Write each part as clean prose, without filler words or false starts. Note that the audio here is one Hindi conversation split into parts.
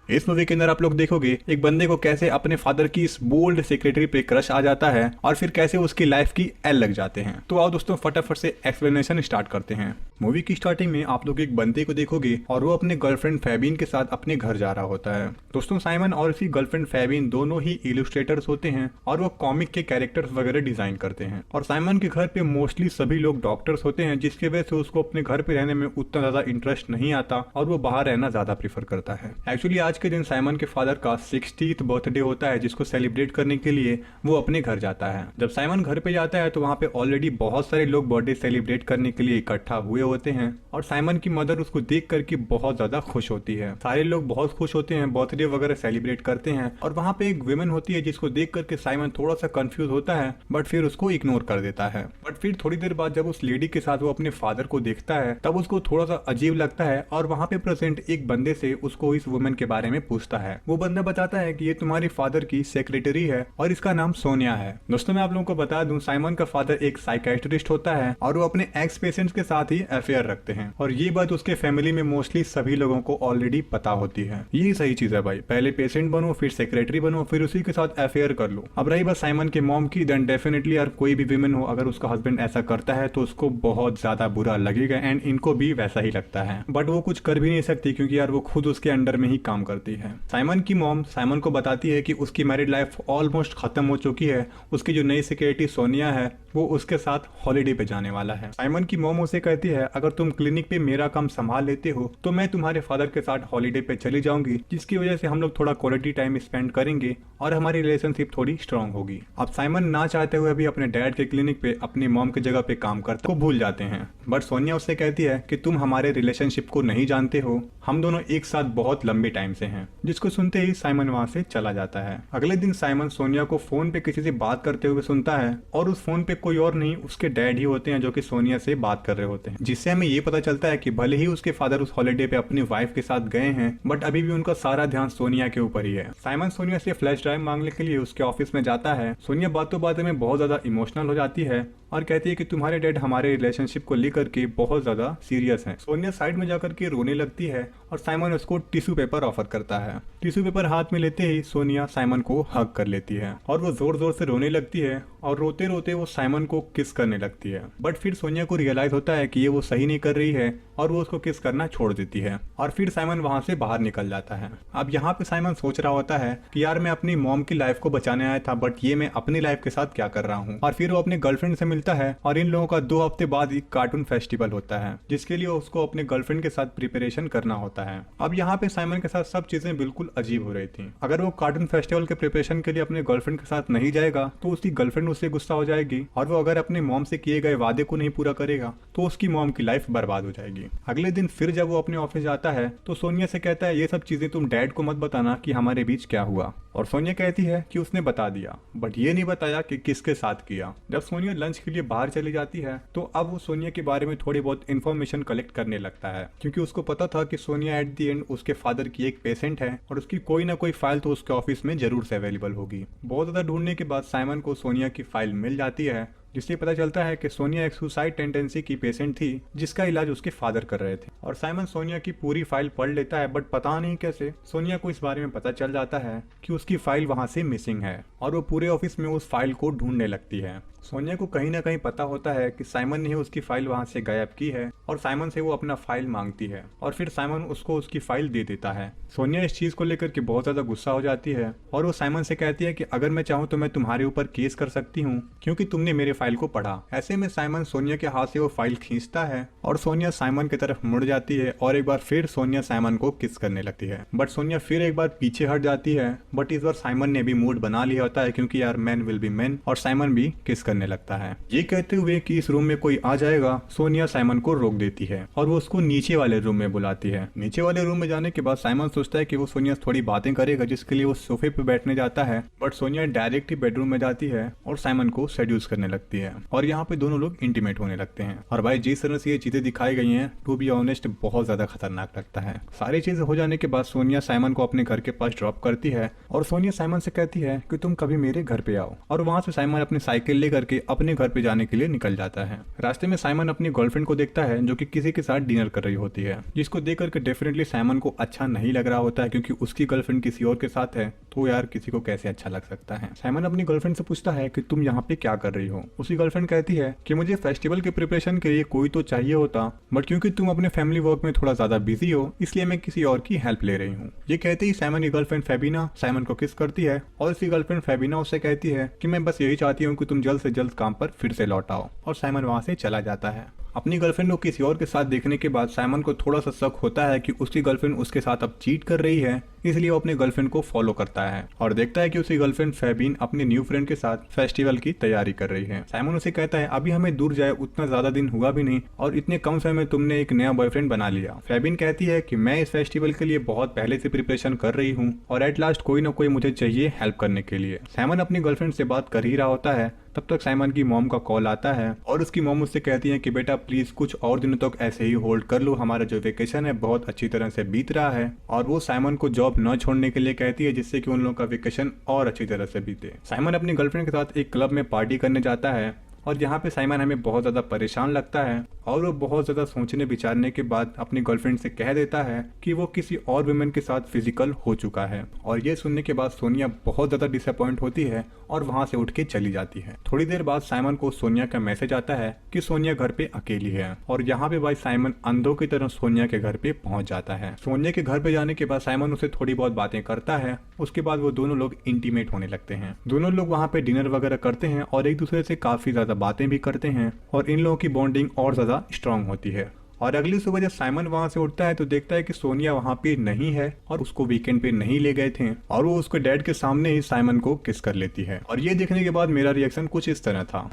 इस मूवी के अंदर आप लोग देखोगे एक बंदे को कैसे अपने फादर की इस बोल्ड सेक्रेटरी पे क्रश आ जाता है और फिर कैसे उसकी लाइफ की एल लग जाते हैं। तो आओ दोस्तों फटाफट से एक्सप्लेनेशन स्टार्ट करते हैं। मूवी की स्टार्टिंग में आप लोग एक बंदे को देखोगे और वो अपने गर्लफ्रेंड फैबिन के साथ अपने घर जा रहा होता है। दोस्तों साइमन और उसकी गर्लफ्रेंड फैबिन दोनों ही इलस्ट्रेटर्स होते हैं और वो कॉमिक के कैरेक्टर्स वगैरह डिजाइन करते हैं। और साइमन के घर पे मोस्टली सभी लोग डॉक्टर्स होते हैं, जिसकी वजह से उसको अपने घर पे रहने में उतना ज्यादा इंटरेस्ट नहीं आता और वो बाहर रहना ज्यादा प्रीफर करता है। एक्चुअली आज के दिन साइमन के फादर का 60th बर्थडे होता है, जिसको सेलिब्रेट करने के लिए वो अपने घर जाता है। जब साइमन घर पे जाता है तो वहाँ पे ऑलरेडी बहुत सारे लोग बर्थडे सेलिब्रेट करने के लिए इकट्ठा हुए होते हैं और साइमन की मदर उसको देख करके बहुत ज्यादा खुश होती है। सारे लोग बहुत खुश होते हैं, बर्थडे वगैरह सेलिब्रेट करते हैं और वहाँ पे एक विमेन होती है जिसको देख करके साइमन थोड़ा सा कंफ्यूज होता है बट फिर उसको इग्नोर कर देता है। बट फिर थोड़ी देर बाद जब उस लेडी के साथ वो अपने फादर को देखता है तब उसको थोड़ा सा अजीब लगता है और वहाँ पे प्रेजेंट एक बंदे से उसको इस वुमेन के बारे में पूछता है। वो बंदा बताता है कि ये तुम्हारी फादर की सेक्रेटरी है और इसका नाम सोनिया है। दोस्तों मैं आप लोगों को बता दूं, साइमन का फादर एक साइकाइट्रिस्ट होता है और वो अपने एक्स पेशेंट्स के साथ ही अफेयर रखते हैं और ये बात उसके फैमिली में मोस्टली सभी लोगों को ऑलरेडी पता होती है। यही सही चीज है भाई, पहले पेशेंट बनो फिर सेक्रेटरी बनो फिर उसी के साथ अफेयर कर लो। अब रही बात साइमन के मॉम की, देन डेफिनेटली यार कोई भी विमेन हो अगर उसका हस्बैंड ऐसा करता है तो उसको बहुत ज्यादा बुरा लगेगा एंड इनको भी वैसा ही लगता है। बट वो कुछ कर भी नहीं सकती क्योंकि यार वो खुद उसके अंडर में ही काम करती है। साइमन की मॉम साइमन को बताती है कि उसकी मैरिड लाइफ ऑलमोस्ट खत्म हो चुकी है, उसकी जो नई सेक्रेटरी सोनिया है वो उसके साथ हॉलीडे पे जाने वाला है। साइमन की मॉम उसे कहती है अगर तुम क्लिनिक पे मेरा काम संभाल लेते हो तो मैं तुम्हारे फादर के साथ हॉलीडे पे चली जाऊंगी, जिसकी वजह से हम लोग थोड़ा क्वालिटी टाइम स्पेंड करेंगे और हमारी रिलेशनशिप थोड़ी स्ट्रांग होगी। अब साइमन ना चाहते हुए भी अपने डैड के क्लिनिक पे अपनी मॉम की जगह पे काम करते को भूल जाते हैं। बट सोनिया उससे कहती है कि तुम हमारे रिलेशनशिप को नहीं जानते हो, हम दोनों एक साथ बहुत लंबे टाइम से हैं। जिसको सुनते ही साइमन वहां से चला जाता है। अगले दिन साइमन सोनिया को फोन पे किसी से बात करते हुए सुनता है और उस फोन पे कोई और नहीं उसके डैड ही होते हैं जो कि सोनिया से बात कर रहे होते हैं। जिससे हमें ये पता चलता है कि भले ही उसके फादर उस हॉलीडे पे अपनी वाइफ के साथ गए हैं बट अभी भी उनका सारा ध्यान सोनिया के ऊपर ही है। साइमन सोनिया से फ्लैश ड्राइव मांगने के लिए उसके ऑफिस में जाता है। सोनिया बातों बातों में बहुत ज्यादा इमोशनल हो जाती है और कहती है कि तुम्हारे डैड हमारे रिलेशनशिप को लेकर के बहुत ज्यादा सीरियस हैं। सोनिया साइड में जाकर के रोने लगती है और साइमन उसको टिश्यू पेपर ऑफर करता है। टिश्यू पेपर हाथ में लेते ही सोनिया साइमन को हग कर लेती है और वो जोर जोर से रोने लगती है और रोते रोते वो साइमन को किस करने लगती है। बट फिर सोनिया को रियलाइज होता है कि ये वो सही नहीं कर रही है और वो उसको किस करना छोड़ देती है और फिर साइमन वहां से बाहर निकल जाता है। अब यहाँ पे साइमन सोच रहा होता है कि यार मैं अपनी मॉम की लाइफ को बचाने आया था बट ये मैं अपनी लाइफ के साथ क्या कर रहा हूँ। और फिर वो अपने गर्लफ्रेंड से मिलता है और इन लोगों का 2 हफ्ते बाद एक कार्टून फेस्टिवल होता है जिसके लिए उसको अपने गर्लफ्रेंड के साथ प्रिपरेशन करना होता है। अब यहाँ पे साइमन के साथ सब चीजें बिल्कुल अजीब हो रही थी। अगर वो कार्टून फेस्टिवल के प्रिपरेशन के लिए अपने गर्लफ्रेंड के साथ नहीं जाएगा तो उसकी गर्लफ्रेंड उससे गुस्सा हो जाएगी और वो अगर अपने मॉम से किए गए वादे को नहीं पूरा करेगा तो उसकी मॉम की लाइफ बर्बाद हो जाएगी। अगले दिन फिर जब वो अपने ऑफिस जाता है तो सोनिया से कहता है ये सब चीजें तुम डैड को मत बताना कि हमारे बीच क्या हुआ। और सोनिया कहती है कि उसने बता दिया बट ये नहीं बताया कि किसके साथ किया। जब सोनिया लंच के लिए बाहर चली जाती है तो अब वो सोनिया के बारे में थोड़ी बहुत इन्फॉर्मेशन कलेक्ट करने लगता है क्योंकि उसको पता था कि सोनिया एट दी एंड उसके फादर की एक पेशेंट है और उसकी कोई ना कोई फाइल तो उसके ऑफिस में जरूर से अवेलेबल होगी। बहुत ज्यादा ढूंढने के बाद साइमन को सोनिया की फाइल मिल जाती है जिससे पता चलता है कि सोनिया एक सुसाइड टेंडेंसी की पेशेंट थी जिसका इलाज उसके फादर कर रहे थे। और साइमन सोनिया की पूरी फाइल पढ़ लेता है बट पता नहीं कैसे सोनिया को इस बारे में पता चल जाता है कि उसकी फाइल वहां से मिसिंग है और वो पूरे ऑफिस में उस फाइल को ढूंढने लगती है। सोनिया को कहीं ना कहीं पता होता है कि साइमन ने उसकी फाइल वहां से गायब की है और साइमन से वो अपना फाइल मांगती है और फिर साइमन उसको उसकी फाइल दे देता है। सोनिया इस चीज को लेकर के बहुत ज्यादा गुस्सा हो जाती है और वो साइमन से कहती है कि अगर मैं चाहूँ तो मैं तुम्हारे ऊपर केस कर सकती हूँ क्योंकि तुमने मेरे फाइल को पढ़ा। ऐसे में साइमन सोनिया के हाथ से वो फाइल खींचता है और सोनिया साइमन की तरफ मुड़ जाती है और एक बार फिर सोनिया साइमन को किस करने लगती है। बट सोनिया फिर एक बार पीछे हट जाती है बट इस बार साइमन ने भी मूड बना लिया होता है क्योंकि यार मैन विल बी मैन और साइमन भी किस करने लगता है। ये कहते हुए कि इस रूम में कोई आ जाएगा सोनिया साइमन को रोक देती है और वो उसको नीचे वाले रूम में बुलाती है। नीचे वाले रूम में जाने के बाद साइमन सोचता है कि वो सोनिया थोड़ी बातें करेगा जिसके लिए वो सोफे पे बैठने जाता है but Sonia direct he bedroom में जाती है और साइमन को सेड्यूस करने लगती है। लगती है और यहाँ पे दोनों लोग इंटीमेट होने लगते हैं। और भाई जिस तरह से ये चीजें दिखाई गई हैं, टू बी ऑनेस्ट बहुत ज्यादा खतरनाक लगता है। सारी चीजें हो जाने के बाद सोनिया साइमन को अपने घर के पास ड्रॉप करती है और सोनिया साइमन से कहती है कि तुम कभी मेरे घर पे आओ। और वहां से साइमन अपनी साइकिल लेकर के अपने घर पे जाने के लिए निकल जाता है। रास्ते में साइमन अपनी गर्लफ्रेंड को देखता है जो कि किसी के साथ डिनर कर रही होती है, जिसको देख करके डेफिनेटली साइमन को अच्छा नहीं लग रहा होता है, क्योंकि उसकी गर्लफ्रेंड किसी और के साथ है तो यार किसी को कैसे अच्छा लग सकता है। साइमन अपनी गर्लफ्रेंड से पूछता है कि तुम यहाँ पे क्या कर रही हो। उसकी गर्लफ्रेंड कहती है कि मुझे फेस्टिवल के प्रिपरेशन के लिए कोई तो चाहिए होता, बट क्योंकि तुम अपने फैमिली वर्क में थोड़ा ज्यादा बिजी हो इसलिए मैं किसी और की हेल्प ले रही हूँ। ये कहते ही साइमन की गर्लफ्रेंड फेबिना साइमन को किस करती है और उसकी गर्लफ्रेंड फेबिना उससे कहती है कि मैं बस यही चाहती हूँ कि तुम जल्द से जल्द काम पर फिर से लौट आओ। और साइमन वहां से चला जाता है। अपनी गर्लफ्रेंड को किसी और के साथ देखने के बाद साइमन को थोड़ा सा शक होता है कि उसकी गर्लफ्रेंड उसके साथ अब चीट कर रही है, इसलिए वो अपनी गर्लफ्रेंड को फॉलो करता है और देखता है कि उसकी गर्लफ्रेंड फेबिन अपने न्यू फ्रेंड के साथ फेस्टिवल की तैयारी कर रही है। साइमन उसे कहता है अभी हमें दूर जाए उतना ज्यादा दिन हुआ भी नहीं और इतने कम समय में तुमने एक नया बॉयफ्रेंड बना लिया। फेबिन कहती है कि मैं इस फेस्टिवल के लिए बहुत पहले से प्रिपरेशन कर रही हूँ और एट लास्ट कोई ना कोई मुझे चाहिए हेल्प करने के लिए। साइमन अपनी गर्लफ्रेंड से बात कर ही रहा होता है, तब तक साइमन की मॉम का कॉल आता है और उसकी मॉम उससे कहती है कि बेटा प्लीज कुछ और दिनों तक ऐसे ही होल्ड कर लो, हमारा जो वेकेशन है बहुत अच्छी तरह से बीत रहा है। और वो साइमन को जॉब न छोड़ने के लिए कहती है जिससे कि उन लोगों का वेकेशन और अच्छी तरह से बीते। साइमन अपनी गर्लफ्रेंड के साथ एक क्लब में पार्टी करने जाता है और यहाँ पे साइमन हमें बहुत ज्यादा परेशान लगता है और वो बहुत ज्यादा सोचने विचारने के बाद अपनी गर्लफ्रेंड से कह देता है कि वो किसी और वुमेन के साथ फिजिकल हो चुका है। और ये सुनने के बाद सोनिया बहुत ज्यादा डिसअपॉइंट होती है और वहां से उठ के चली जाती है। थोड़ी देर बाद साइमन को सोनिया का मैसेज आता है कि सोनिया घर पे अकेली है और यहाँ पे भाई साइमन अंधों की तरह सोनिया के घर पे पहुंच जाता है। सोनिया के घर पे जाने के बाद साइमन उसे थोड़ी बहुत बातें करता है, उसके बाद वो दोनों लोग इंटीमेट होने लगते हैं। दोनों लोग वहाँ पे डिनर वगैरह करते हैं और एक दूसरे से काफी ज्यादा बातें भी करते हैं और इन लोगों की बॉन्डिंग और ज्यादा स्ट्रांग होती है। और अगली सुबह जब साइमन वहां से उठता है तो देखता है कि सोनिया वहां पे नहीं है और उसको वीकेंड पे नहीं ले गए थे और वो उसके डैड के सामने ही साइमन को किस कर लेती है। और ये देखने के बाद मेरा रिएक्शन कुछ इस तरह था।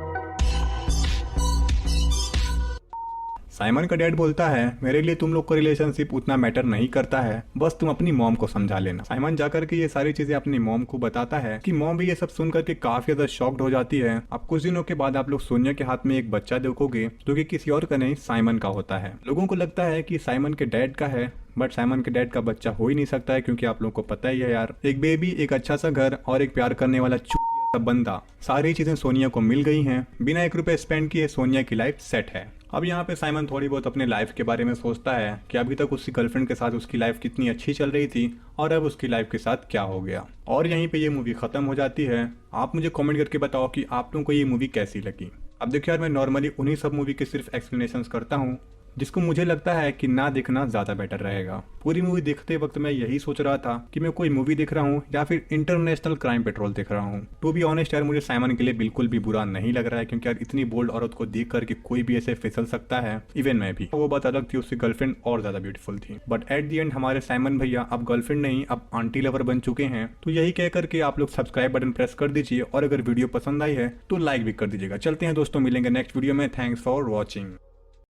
साइमन का डैड बोलता है मेरे लिए तुम लोग का रिलेशनशिप उतना मैटर नहीं करता है, बस तुम अपनी मॉम को समझा लेना। साइमन जाकर के ये सारी चीजें अपनी मॉम को बताता है कि मॉम भी ये सब सुनकर के काफी ज्यादा शॉक्ड हो जाती है। अब कुछ दिनों के बाद आप लोग सोनिया के हाथ में एक बच्चा देखोगे जो कि किसी और का नहीं साइमन का होता है। लोगों को लगता है कि साइमन के डैड का है, बट साइमन के डैड का बच्चा हो ही नहीं सकता है, क्योंकि आप लोगों को पता ही है यार, एक बेबी, एक अच्छा सा घर और एक प्यार करने वाला बंदा, सारी चीजें सोनिया को मिल गई हैं। बिना 1 रुपए स्पेंड किए सोनिया की लाइफ सेट है। अब यहाँ पे साइमन थोड़ी बहुत अपने लाइफ के बारे में सोचता है कि अभी तक उसकी गर्लफ्रेंड के साथ उसकी लाइफ कितनी अच्छी चल रही थी और अब उसकी लाइफ के साथ क्या हो गया। और यहीं पे ये मूवी खत्म हो जाती है। आप मुझे कमेंट करके बताओ कि आप लोगों को ये मूवी कैसी लगी। अब देखिए यार, मैं नॉर्मली उन्हीं सब मूवी के सिर्फ एक्सप्लेनेशंस करता हूँ जिसको मुझे लगता है कि ना देखना ज्यादा बेटर रहेगा। पूरी मूवी देखते वक्त मैं यही सोच रहा था कि मैं कोई मूवी देख रहा हूँ या फिर इंटरनेशनल क्राइम पेट्रोल देख रहा हूँ। टू बी ऑनेस्ट यार, मुझे साइमन के लिए बिल्कुल भी बुरा नहीं लग रहा है, क्योंकि यार इतनी बोल्ड औरत को देख करके कोई भी ऐसे फिसल सकता है, इवन मैं भी। वो बात अलग थी, उसकी गर्लफ्रेंड और ज्यादा ब्यूटीफुल थी, बट एट दी एंड हमारे साइमन भैया अब गर्लफ्रेंड नहीं, अब आंटी लवर बन चुके हैं। तो यही कह करके आप लोग सब्सक्राइब बटन प्रेस कर दीजिए और अगर वीडियो पसंद आई है तो लाइक भी कर दीजिएगा। चलते हैं दोस्तों, मिलेंगे नेक्स्ट वीडियो में। Thanks for watching.